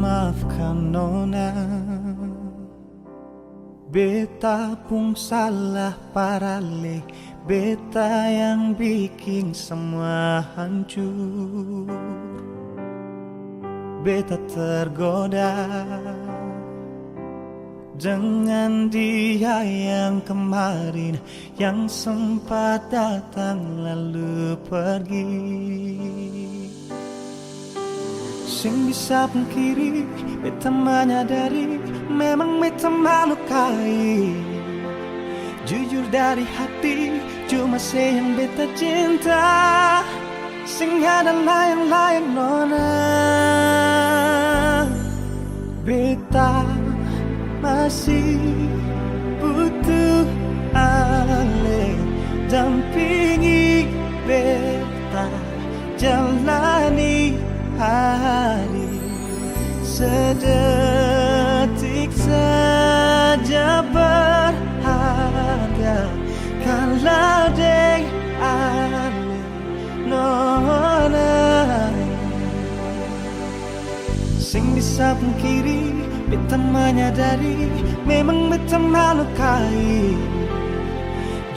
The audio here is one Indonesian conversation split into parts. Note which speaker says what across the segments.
Speaker 1: Maafkan nona, beta pun salah parale, beta yang bikin semua hancur. Beta tergoda dengan dia yang kemarin, yang sempat datang lalu pergi. Sing bisa pungkiri, beta menyadari memang beta melukai. Jujur dari hati, cuma saya yang beta cinta. Sing ada layang-layang nona, beta masih butuh ale dampingi beta jalani hari sedetik saja berharga kalau deng ale nona. Sing bisa pungkiri, beta menyadari memang beta melukai.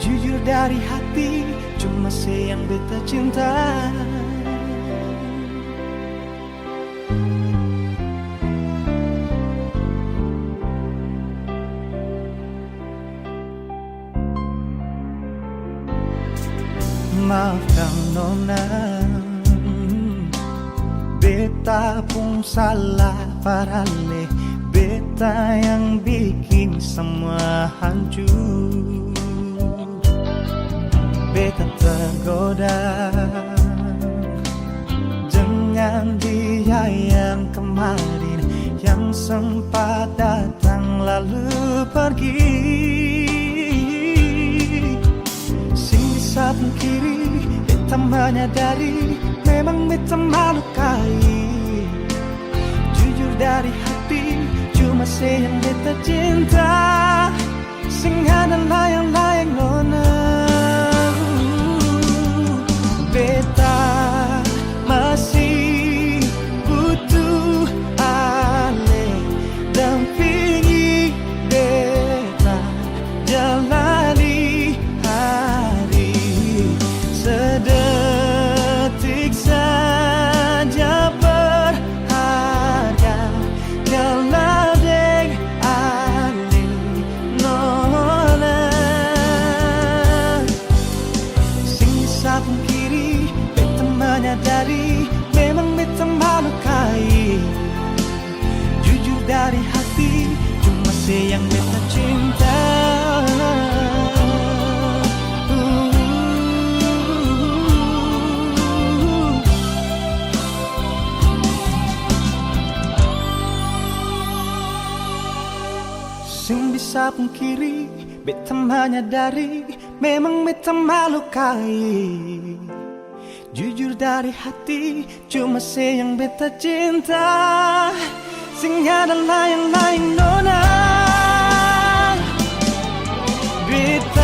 Speaker 1: Jujur dari hati, cuma saya yang beta cinta. Maafkan nona, beta pun salah parale, beta yang bikin semua hancur. Beta tergoda dengan dia yang kemarin, yang sempat datang lalu pergi. Sing bisa pungkiri, beta menyadari memang beta melukai. Jujur dari hati, cuma saya yang beta cinta. Sing ada layang-layang nona, beta masih butuh ale dampingi beta jalani hari sedetik saja berharga kalau deng ale nona. Sing bisa pungkiri, beta menyadari memang beta melukai. Jujur dari hati, cuma saya yang beta cinta. Sing bisa pungkiri, beta menyadari memang beta melukai. Jujur dari hati, cuma saya yang beta cinta. Sing ada layang-layang nona, beta